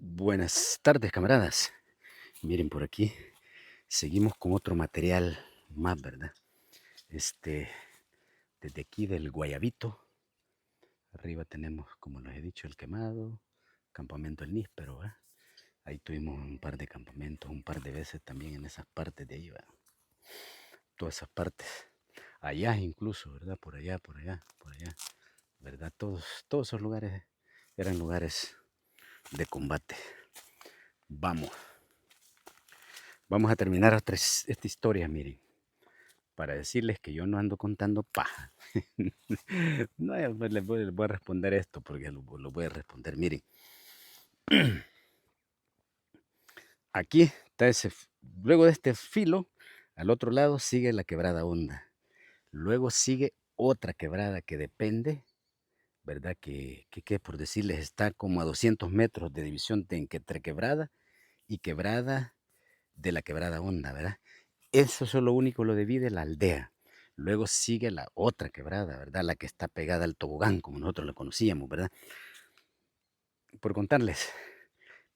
Buenas tardes, camaradas. Miren por aquí, seguimos con otro material más, ¿verdad? Este, desde aquí del Guayabito, arriba tenemos, como les he dicho, el Quemado, campamento El Níspero, ¿verdad? Ahí tuvimos un par de campamentos, un par de veces también en esas partes de ahí, ¿verdad? Todas esas partes, allá incluso, ¿verdad? Por allá, por allá, ¿verdad? Todos esos lugares eran lugares de combate. Vamos, vamos a terminar esta historia, miren, para decirles que yo no ando contando paja. No, pues les voy a responder esto porque lo voy a responder. Miren, aquí está luego de este filo, al otro lado sigue la quebrada Honda. Luego sigue otra quebrada que depende, ¿verdad? Que por decirles está como a 200 metros de división entre quebrada y quebrada de la quebrada Honda, ¿verdad? Eso es lo único lo divide la aldea. Luego sigue la otra quebrada, ¿verdad? La que está pegada al tobogán, como nosotros la conocíamos, ¿verdad? Por contarles,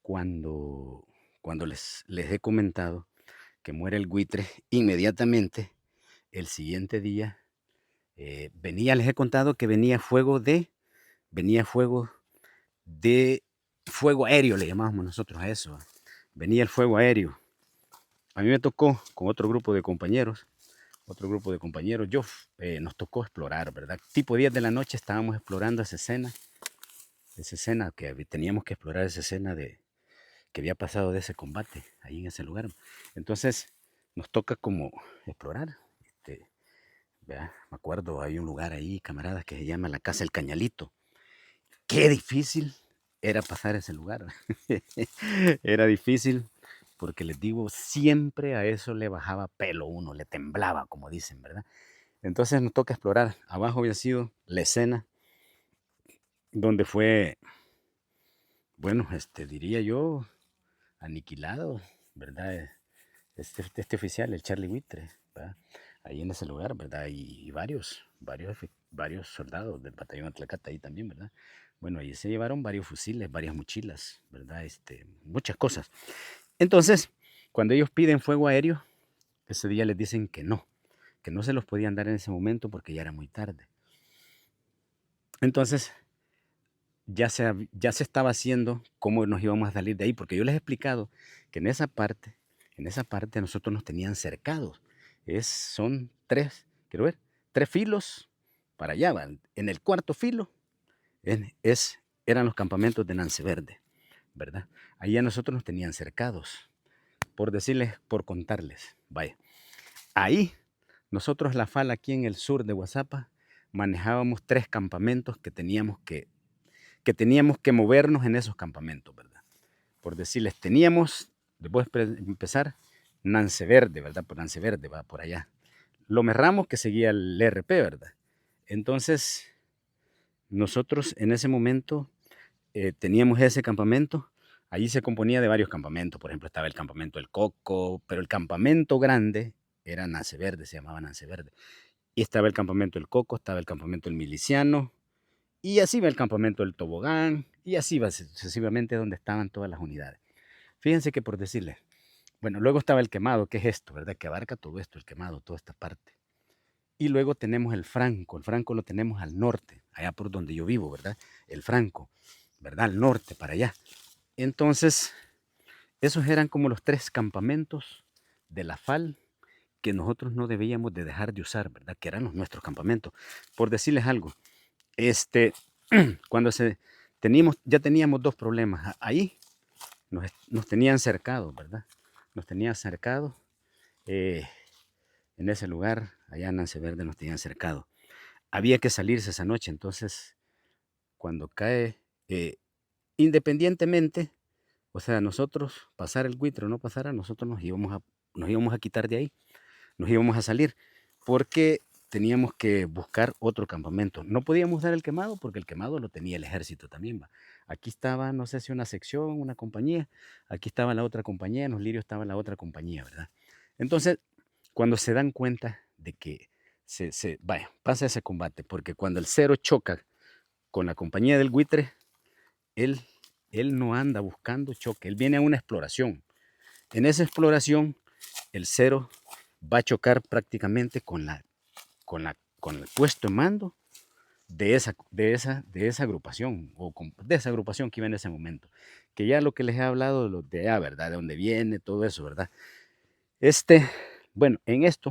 cuando, cuando les he comentado que muere el buitre, inmediatamente el siguiente día les he contado que venía fuego aéreo, le llamábamos nosotros a eso. Venía el fuego aéreo. A mí me tocó con otro grupo de compañeros, nos tocó explorar, ¿verdad? Tipo 10 de la noche estábamos explorando esa escena que teníamos que explorar esa escena que había pasado de ese combate ahí en ese lugar. Entonces nos toca como explorar. ¿Verdad? Me acuerdo, hay un lugar ahí, camaradas, que se llama la Casa del Cañalito. Qué difícil era pasar ese lugar. Era difícil porque les digo, siempre a eso le bajaba pelo uno, le temblaba, como dicen, ¿verdad? Entonces nos toca explorar. Abajo había sido la escena donde fue, bueno, diría yo, aniquilado, ¿verdad? Este oficial, el Charlie Whitre, ¿verdad? Ahí en ese lugar, ¿verdad? Y varios soldados del batallón Atlacata ahí también, ¿verdad? Bueno, ahí se llevaron varios fusiles, varias mochilas, ¿verdad? Muchas cosas. Entonces, cuando ellos piden fuego aéreo, ese día les dicen que no se los podían dar en ese momento porque ya era muy tarde. Entonces, ya se estaba haciendo cómo nos íbamos a salir de ahí, porque yo les he explicado que en esa parte nosotros nos tenían cercados. Son quiero ver, tres filos para allá. En el cuarto filo eran los campamentos de Nance Verde, ¿verdad? Ahí a nosotros nos tenían cercados, por contarles. Vaya, ahí nosotros la FAL aquí en el sur de Guazapa manejábamos tres campamentos que teníamos que movernos en esos campamentos, ¿verdad? Por decirles, les voy a empezar, Nance Verde, ¿verdad? Por Nance Verde, va por allá. Lome Ramos, que seguía el RP, ¿verdad? Entonces, nosotros en ese momento teníamos ese campamento. Allí se componía de varios campamentos. Por ejemplo, estaba el campamento El Coco, pero el campamento grande era Nance Verde, se llamaba Nance Verde. Y estaba el campamento El Coco, estaba el campamento El Miliciano, y así va el campamento del Tobogán, y así va sucesivamente donde estaban todas las unidades. Fíjense que por decirles, bueno, luego estaba el Quemado, que es esto, ¿verdad? Que abarca todo esto, el Quemado, toda esta parte. Y luego tenemos el Franco lo tenemos al norte, allá por donde yo vivo, ¿verdad? El Franco, ¿verdad? Al norte, para allá. Entonces, esos eran como los tres campamentos de la FAL que nosotros no debíamos de dejar de usar, ¿verdad? Que eran los nuestros campamentos. Por decirles algo, este, cuando ya teníamos dos problemas. Ahí nos tenían cercados, ¿verdad? Nos tenían cercados. eh, en ese lugar, allá en Nance Verde, nos tenían cercados. Había que salirse esa noche, entonces, cuando cae, eh, independientemente, o sea, nosotros, pasar el buitre o no pasara, nosotros nos íbamos a quitar de ahí, nos íbamos a salir, porque teníamos que buscar otro campamento. No podíamos dar el Quemado porque el Quemado lo tenía el ejército también, va. Aquí estaba, no sé si una sección, una compañía, aquí estaba la otra compañía, en los Lirios estaba la otra compañía, ¿verdad? Entonces, cuando se dan cuenta de que vaya, pasa ese combate, porque cuando el Cero choca con la compañía del buitre, él Él no anda buscando choque, él viene a una exploración. En esa exploración, el cero va a chocar prácticamente con el puesto en mando de esa agrupación, de esa agrupación que iba en ese momento. Que ya lo que les he hablado de los de allá, ¿verdad? De dónde viene, todo eso, ¿verdad? Este, bueno, en ese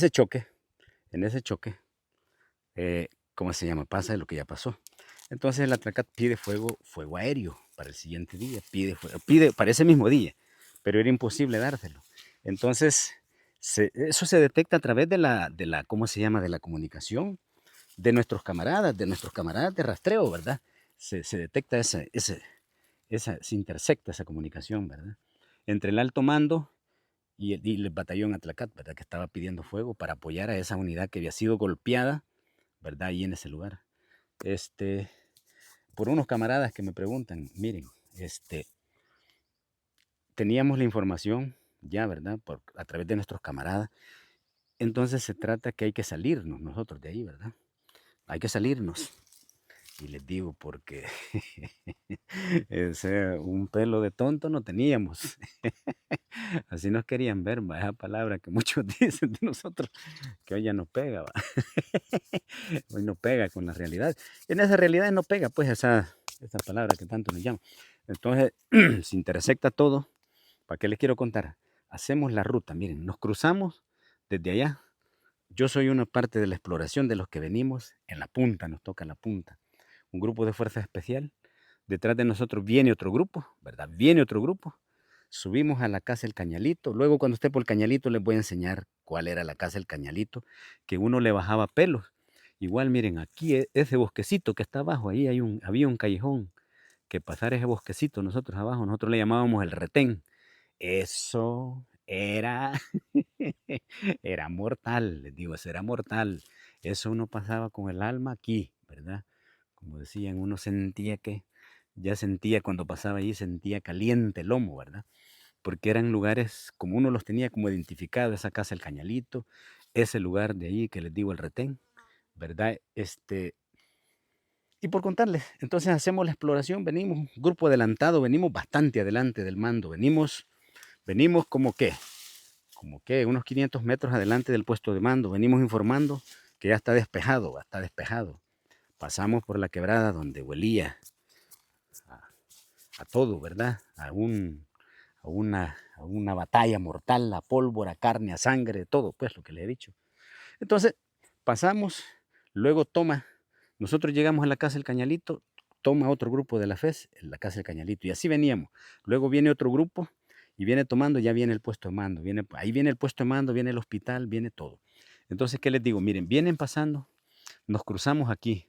choque, en ese choque, ¿cómo se llama? Pasa de lo que ya pasó. Entonces el Atracat pide fuego aéreo para el siguiente día, pide para ese mismo día, pero era imposible dárselo. Entonces, eso se detecta a través de la, ¿cómo se llama? De la comunicación de nuestros camaradas de rastreo, ¿verdad? Se detecta se intersecta esa comunicación, ¿verdad? Entre el alto mando y el batallón Atlacat, ¿verdad? Que estaba pidiendo fuego para apoyar a esa unidad que había sido golpeada, ¿verdad? Ahí en ese lugar. Este, por unos camaradas que me preguntan, miren, teníamos la información ya, ¿verdad? A través de nuestros camaradas. Entonces se trata que hay que salirnos nosotros de ahí, ¿verdad? Hay que salirnos. Y les digo porque un pelo de tonto no teníamos. Así nos querían ver, ¿va? Esa palabra que muchos dicen de nosotros, que hoy ya no pega, ¿va? Hoy no pega con la realidad. En esa realidad no pega, pues, esa palabra que tanto nos llama. Entonces, se intersecta todo. ¿Para qué les quiero contar? Hacemos la ruta, miren, nos cruzamos desde allá. Yo soy una parte de la exploración de los que venimos en la punta, nos toca la punta. Un grupo de fuerza especial. Detrás de nosotros viene otro grupo, ¿verdad? Viene otro grupo. Subimos a la casa El Cañalito. Luego, cuando esté por el Cañalito, les voy a enseñar cuál era la casa El Cañalito, que uno le bajaba pelos. Igual, miren, aquí ese bosquecito que está abajo, ahí había un callejón. Que pasar ese bosquecito nosotros abajo, nosotros le llamábamos el retén. Eso era, era mortal, les digo, eso era mortal. Eso uno pasaba con el alma aquí, ¿verdad? Como decían, uno ya sentía cuando pasaba allí, sentía caliente el lomo, ¿verdad? Porque eran lugares, como uno los tenía como identificado, esa casa El Cañalito, ese lugar de ahí que les digo, el retén, ¿verdad? Y por contarles, entonces hacemos la exploración, venimos, un grupo adelantado, venimos bastante adelante del mando, venimos como que unos 500 metros adelante del puesto de mando, venimos informando que ya está despejado, está despejado. Pasamos por la quebrada donde huelía a, a todo, ¿verdad? A una batalla mortal, a pólvora, a carne, a sangre, todo, pues lo que le he dicho. Entonces, pasamos, luego nosotros llegamos a la casa del Cañalito, toma otro grupo de la FES en la casa del Cañalito, y así veníamos. Luego viene otro grupo y viene tomando, ya viene el puesto de mando, ahí viene el puesto de mando, viene el hospital, viene todo. Entonces, ¿qué les digo? Miren, vienen pasando, nos cruzamos aquí,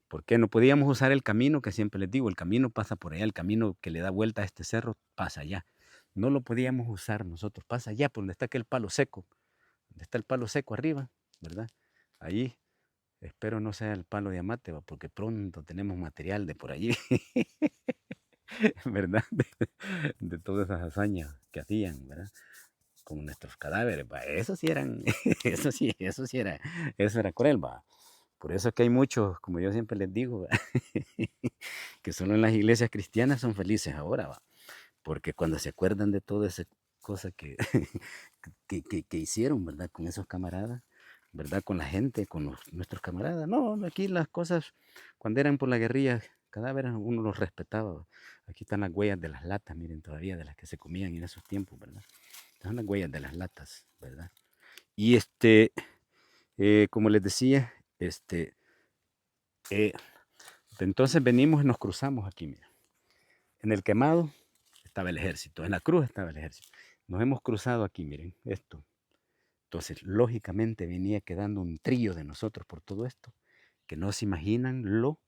porque no podíamos usar el camino que siempre les digo, el camino pasa por allá, el camino que le da vuelta a este cerro pasa allá. No lo podíamos usar nosotros, pasa allá, por donde está aquel palo seco, donde está el palo seco arriba, ¿verdad? Ahí, espero no sea el palo de amate, porque pronto tenemos material de por allí, ¿verdad? De todas esas hazañas que hacían, ¿verdad? Con nuestros cadáveres, ¿va? Eso sí eran, eso era cruel, ¿va? Por eso es que hay muchos, como yo siempre les digo, que solo en las iglesias cristianas son felices ahora, ¿va? Porque cuando se acuerdan de toda esa cosa que, que hicieron, ¿verdad? Con esos camaradas, ¿verdad? Con la gente, con nuestros camaradas. No, aquí las cosas, cuando eran por la guerrilla, cadáveres, uno los respetaba, ¿va? Aquí están las huellas de las latas, miren, todavía de las que se comían en esos tiempos, ¿verdad? Están las huellas de las latas, ¿verdad? Y como les decía, eh, entonces venimos y nos cruzamos aquí, mira. En el quemado estaba el ejército, en la cruz estaba el ejército. Nos hemos cruzado aquí, miren, esto. Entonces, lógicamente venía quedando un trillo de nosotros por todo esto, que no se imaginan lo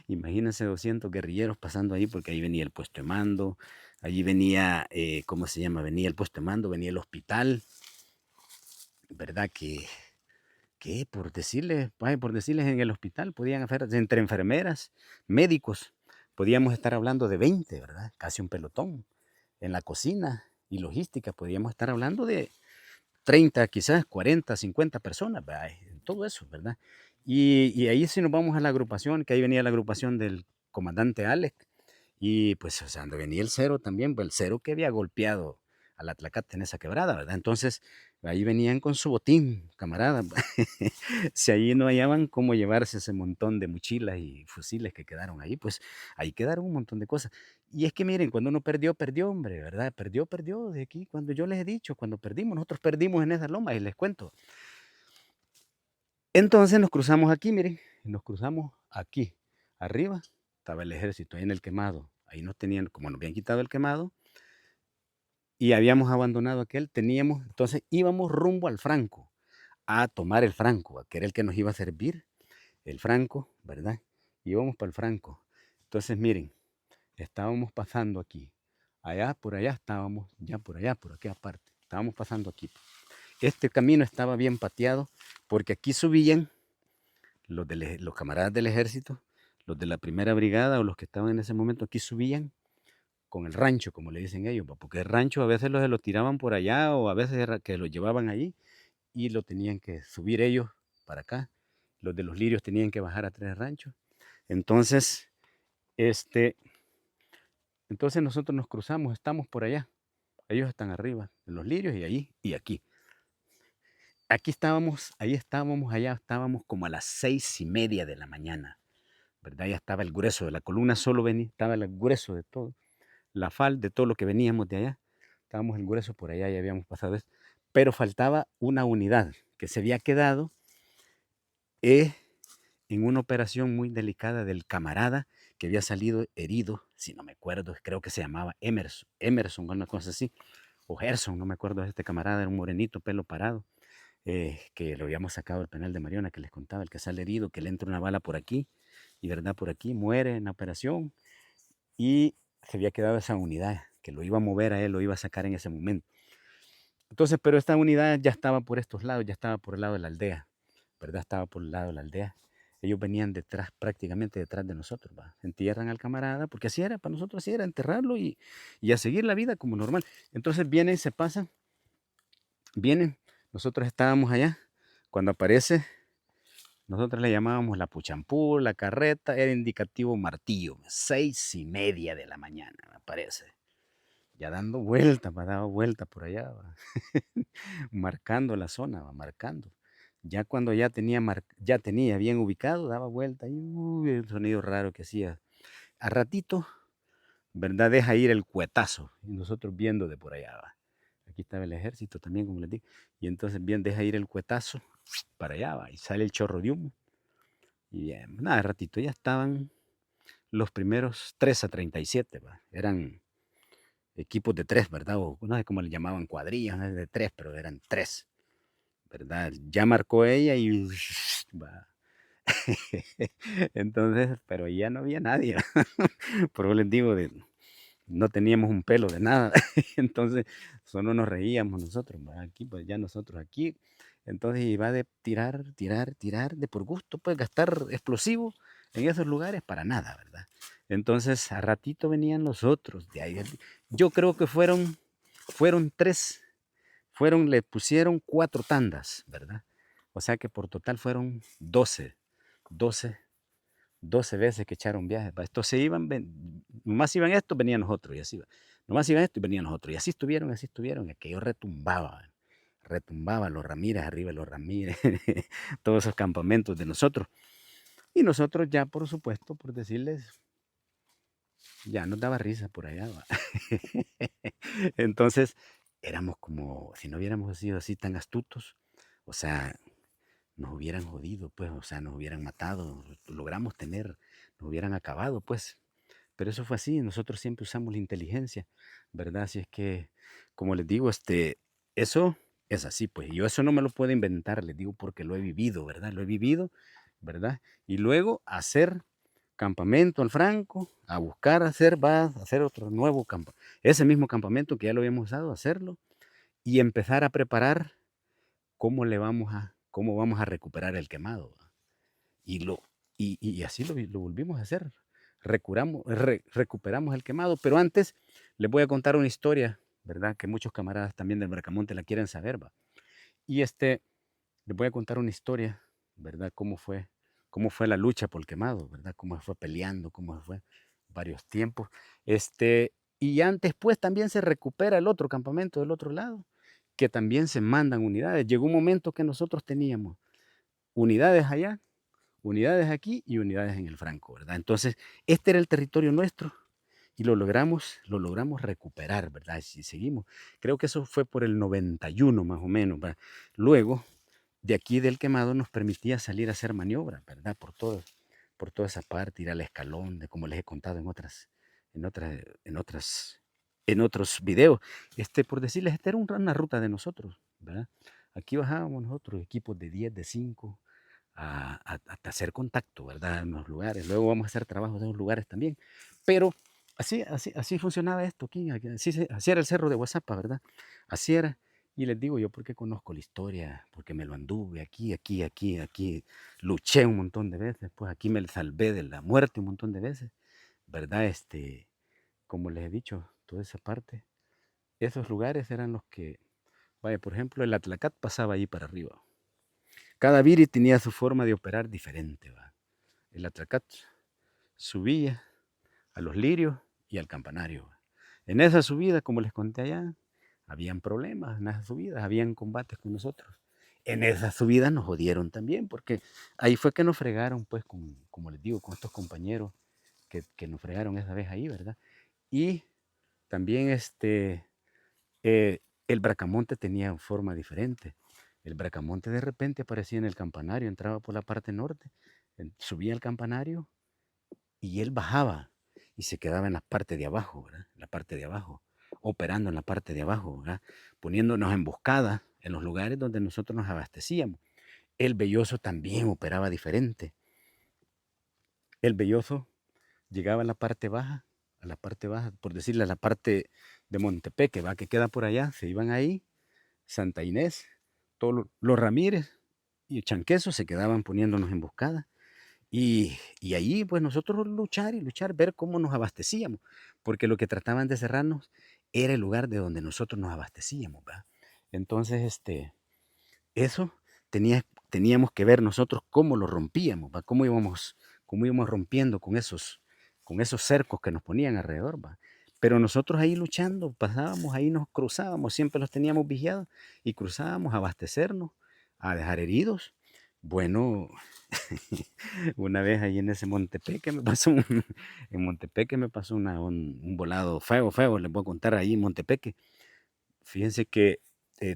imagínense 200 guerrilleros pasando ahí, porque ahí venía el puesto de mando, allí venía, ¿cómo se llama? Venía el puesto de mando, venía el hospital, ¿verdad? Que por decirles en el hospital, podían hacer entre enfermeras, médicos, podíamos estar hablando de 20, ¿verdad? Casi un pelotón. En la cocina y logística podíamos estar hablando de 30, quizás 40, 50 personas, ¿verdad? En todo eso, ¿verdad? Y ahí sí nos vamos a la agrupación, que ahí venía la agrupación del comandante Alex. Y pues, o sea, donde venía el Cero también, pues el Cero que había golpeado a la Tlacate en esa quebrada, ¿verdad? Entonces, ahí venían con su botín, camarada. Si ahí no hallaban cómo llevarse ese montón de mochilas y fusiles que quedaron ahí, pues ahí quedaron un montón de cosas. Y es que miren, cuando uno perdió, perdió, hombre, ¿verdad? Perdió, perdió. De aquí, cuando yo les he dicho, cuando perdimos, nosotros perdimos en esa loma y les cuento. Entonces nos cruzamos aquí, miren, nos cruzamos aquí. Arriba estaba el ejército, ahí en el quemado. Ahí nos tenían, como nos habían quitado el quemado y habíamos abandonado aquel, teníamos, entonces íbamos rumbo al Franco, a tomar el Franco, que era el que nos iba a servir, el Franco, ¿verdad? Íbamos para el Franco. Entonces, miren, estábamos pasando aquí. Allá, por allá estábamos, ya por allá, por aquí aparte. Estábamos pasando aquí. Este camino estaba bien pateado porque aquí subían los camaradas del ejército, los de la primera brigada o los que estaban en ese momento aquí subían con el rancho, como le dicen ellos, porque el rancho a veces los tiraban por allá o a veces era que lo llevaban allí y lo tenían que subir ellos para acá. Los de los lirios tenían que bajar a tres ranchos. Entonces, este, entonces nosotros nos cruzamos, estamos por allá. Ellos están arriba, en los lirios y allí y aquí. Aquí estábamos, ahí estábamos, allá estábamos como a las 6:30 de la mañana. ¿Verdad? Ya estaba el grueso de la columna, solo venía, estaba el grueso de todo, la fal de todo lo que veníamos de allá, estábamos el grueso por allá y habíamos pasado eso, pero faltaba una unidad que se había quedado eh, en una operación muy delicada del camarada que había salido herido, si no me acuerdo, creo que se llamaba Emerson, una cosa así, o Gerson, no me acuerdo de este camarada, era un morenito, pelo parado, que lo habíamos sacado del penal de Mariona, que les contaba, el que sale herido, que le entra una bala por aquí, y verdad, por aquí, muere en la operación, y se había quedado esa unidad, que lo iba a mover a él, lo iba a sacar en ese momento. Entonces, pero esta unidad ya estaba por estos lados, ya estaba por el lado de la aldea, ¿verdad? Estaba por el lado de la aldea. Ellos venían detrás, prácticamente detrás de nosotros, ¿va? Entierran al camarada, porque así era, para nosotros así era, enterrarlo y a seguir la vida como normal. Entonces vienen, se pasan, vienen, nosotros estábamos allá, cuando aparece, nosotros le llamábamos la puchampú, la carreta, era indicativo martillo, 6:30 de la mañana, me parece. Ya dando vueltas, va, daba vuelta por allá, va. Marcando la zona, va, marcando. Ya cuando ya tenía bien ubicado, daba vuelta y uy, el sonido raro que hacía. A ratito, ¿verdad? Deja ir el cuetazo y nosotros viendo de por allá, va. Aquí estaba el ejército también, como les digo. Y entonces bien deja ir el cuetazo para allá, va, y sale el chorro de humo. Y bien, nada, de ratito ya estaban los primeros 3 a 37, va. Eran equipos de tres, ¿verdad? O no sé cómo le llamaban, cuadrillas, ¿no? De tres, pero eran tres, ¿verdad? Ya marcó ella y va. Entonces, pero ya no había nadie. Por eso les digo, no teníamos un pelo de nada. Entonces, solo nos reíamos nosotros, ¿va? Aquí, pues ya nosotros aquí. Entonces iba de tirar, tirar, tirar, de por gusto, pues gastar explosivos en esos lugares para nada, ¿verdad? Entonces, a ratito venían los otros de ahí. Yo creo que fueron tres, le pusieron 4 tandas, ¿verdad? O sea que por total fueron 12, 12 veces que echaron viajes. Entonces iban, nomás iban estos, venían los otros, y así va. Nomás iban estos y venían los otros. Y así estuvieron, y aquello retumbaba, retumbaba los Ramírez, arriba de los Ramírez, todos esos campamentos de nosotros. Y nosotros ya, por supuesto, por decirles, ya nos daba risa por allá, va. Entonces, éramos como, si no hubiéramos sido así tan astutos, o sea, nos hubieran jodido, pues, o sea, nos hubieran matado, logramos tener, nos hubieran acabado, pues. Pero eso fue así, nosotros siempre usamos la inteligencia, ¿verdad? Así es que, como les digo, eso es así, pues. Yo eso no me lo puedo inventar, les digo, porque lo he vivido, ¿verdad? Lo he vivido, ¿verdad? Y luego hacer campamento al Franco, a buscar hacer otro nuevo campamento. Ese mismo campamento que ya lo habíamos usado, hacerlo y empezar a preparar cómo vamos a recuperar el quemado, ¿va? Y, y así lo volvimos a hacer. Recuperamos el quemado, pero antes les voy a contar una historia, ¿verdad? Que muchos camaradas también del Bracamonte la quieren saber, ¿va? Y les voy a contar una historia, ¿verdad? Cómo fue cómo fue la lucha por el Quemado, ¿verdad? Cómo fue peleando, cómo fue varios tiempos. Y ya después también se recupera el otro campamento del otro lado, que también se mandan unidades. Llegó un momento que nosotros teníamos unidades allá, unidades aquí y unidades en el Franco, ¿verdad? Entonces, este era el territorio nuestro y lo logramos recuperar, ¿verdad? Si seguimos. Creo que eso fue por el 91 más o menos, ¿verdad? Luego, de aquí del Quemado nos permitía salir a hacer maniobras, ¿verdad? Por toda esa parte, ir al Escalón, de como les he contado en otras, en otras, en otros videos. Por decirles, esta era una ruta de nosotros, ¿verdad? Aquí bajábamos nosotros, equipos de 10, de 5, a hacer contacto, ¿verdad? En los lugares. Luego vamos a hacer trabajos en los lugares también. Pero así funcionaba esto aquí. Así era el cerro de Guazapa, ¿verdad? Así era. Y les digo yo porque conozco la historia, porque me lo anduve aquí. Luché un montón de veces, pues aquí me salvé de la muerte un montón de veces, ¿verdad? Como les he dicho, toda esa parte, esos lugares eran los que, vaya, por ejemplo, el Atlacat pasaba ahí para arriba. Cada viri tenía su forma de operar diferente, ¿va? El Atracat subía a los lirios y al campanario. ¿Va? En esa subida, como les conté allá, habían problemas en esas subidas, habían combates con nosotros. En esa subida nos jodieron también, porque ahí fue que nos fregaron, pues, como les digo, con estos compañeros que nos fregaron esa vez ahí, ¿verdad? Y también el Bracamonte tenía forma diferente. El Bracamonte de repente aparecía en el campanario, entraba por la parte norte, subía al campanario y él bajaba y se quedaba en la parte de abajo, ¿verdad? En la parte de abajo, operando en la parte de abajo, ¿verdad? Poniéndonos emboscadas en los lugares donde nosotros nos abastecíamos. El Belloso también operaba diferente. El Belloso llegaba a la parte baja, por decirle a la parte de Montepeque, ¿va? Que queda por allá, se iban ahí, Santa Inés, todos los Ramírez y Chanqueso se quedaban poniéndonos emboscadas. Y ahí, pues nosotros luchar y luchar, ver cómo nos abastecíamos, porque lo que trataban de cerrarnos era el lugar de donde nosotros nos abastecíamos, ¿va? Entonces, eso teníamos que ver nosotros cómo lo rompíamos, ¿va? Cómo íbamos rompiendo con esos cercos que nos ponían alrededor, ¿va? Pero nosotros ahí luchando, pasábamos, ahí nos cruzábamos, siempre los teníamos vigiados y cruzábamos a abastecernos, a dejar heridos. Bueno, una vez ahí en ese Montepeque me pasó en Montepeque me pasó un volado feo, feo, les voy a contar ahí en Montepeque. Fíjense que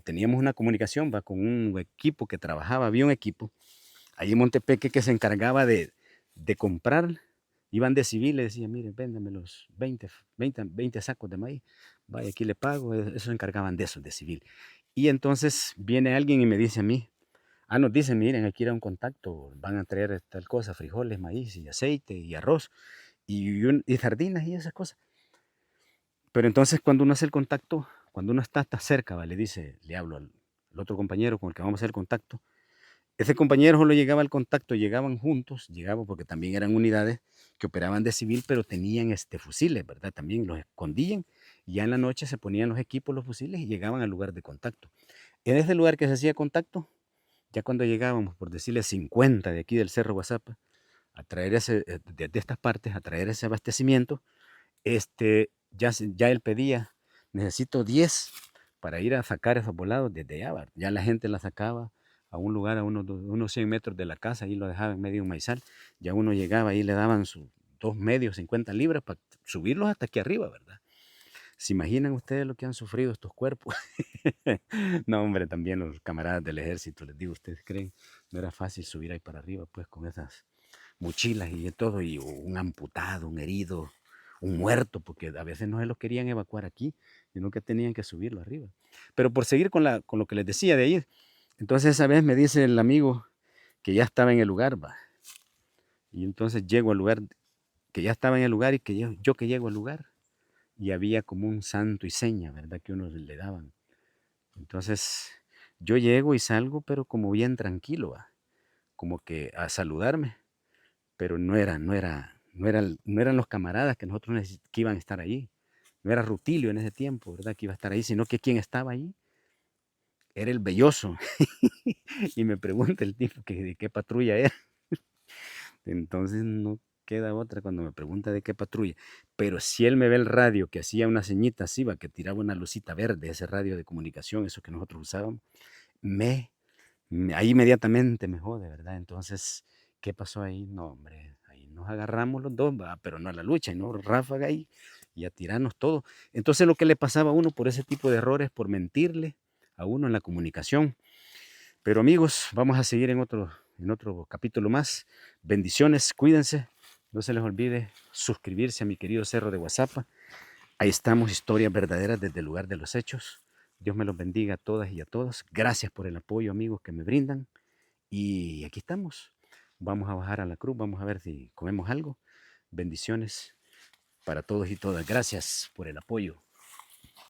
teníamos una comunicación, va, con un equipo que trabajaba, había un equipo ahí en Montepeque que se encargaba de comprar, iban de civil, le decían, miren, véndame los 20 sacos de maíz, vaya, aquí le pago, eso se encargaban de eso, de civil. Y entonces viene alguien y me dice a mí, nos dicen, miren, aquí era un contacto, van a traer tal cosa, frijoles, maíz y aceite y arroz y sardinas y esas cosas. Pero entonces cuando uno hace el contacto, cuando uno está cerca, ¿va? Le hablo al otro compañero con el que vamos a hacer el contacto. Ese compañero solo llegaba al contacto, llegaban juntos, llegaban porque también eran unidades que operaban de civil, pero tenían fusiles, ¿verdad? También los escondían y ya en la noche se ponían los equipos, los fusiles y llegaban al lugar de contacto. En ese lugar que se hacía contacto, ya cuando llegábamos, por decirle 50 de aquí del Cerro Guazapa, a traer de estas partes, a traer ese abastecimiento, ya él pedía, necesito 10 para ir a sacar esos volados desde allá. ¿Va? Ya la gente la sacaba a un lugar, a unos 100 metros de la casa, y lo dejaba en medio de un maizal. Ya uno llegaba y le daban sus 2 medios, 50 libras para subirlos hasta aquí arriba, ¿verdad? ¿Se imaginan ustedes lo que han sufrido estos cuerpos? No, hombre, también los camaradas del ejército, les digo, ¿ustedes creen? No era fácil subir ahí para arriba, pues, con esas mochilas y de todo, y un amputado, un herido, un muerto, porque a veces no se los querían evacuar aquí, sino que tenían que subirlo arriba. Pero por seguir con lo que les decía de ahí, entonces esa vez me dice el amigo que ya estaba en el lugar, va, y entonces llego al lugar, que ya estaba en el lugar y que yo que llego al lugar, y había como un santo y seña, ¿verdad? Que uno le daban. Entonces yo llego y salgo, pero como bien tranquilo, va, como que a saludarme, pero no eran los camaradas que nosotros que iban a estar ahí. No era Rutilio en ese tiempo, ¿verdad? Que iba a estar ahí, sino que quien estaba ahí era el Belloso. Y me pregunta el tipo que de qué patrulla era. Entonces no queda otra cuando me pregunta de qué patrulla. Pero si él me ve el radio que hacía una ceñita así, va, que tiraba una lucita verde, ese radio de comunicación, eso que nosotros usábamos, me, ahí inmediatamente me jode, ¿verdad? Entonces, ¿qué pasó ahí? No, hombre, ahí nos agarramos los dos, va, pero no a la lucha, ¿no? Ráfaga ahí y a tirarnos todo. Entonces, lo que le pasaba a uno por ese tipo de errores, por mentirle a uno en la comunicación. Pero amigos, vamos a seguir en otro capítulo más. Bendiciones, cuídense. No se les olvide suscribirse a mi querido Cerro de WhatsApp. Ahí estamos, historias verdaderas desde el lugar de los hechos. Dios me los bendiga a todas y a todos. Gracias por el apoyo, amigos, que me brindan. Y aquí estamos. Vamos a bajar a la cruz, vamos a ver si comemos algo. Bendiciones para todos y todas. Gracias por el apoyo.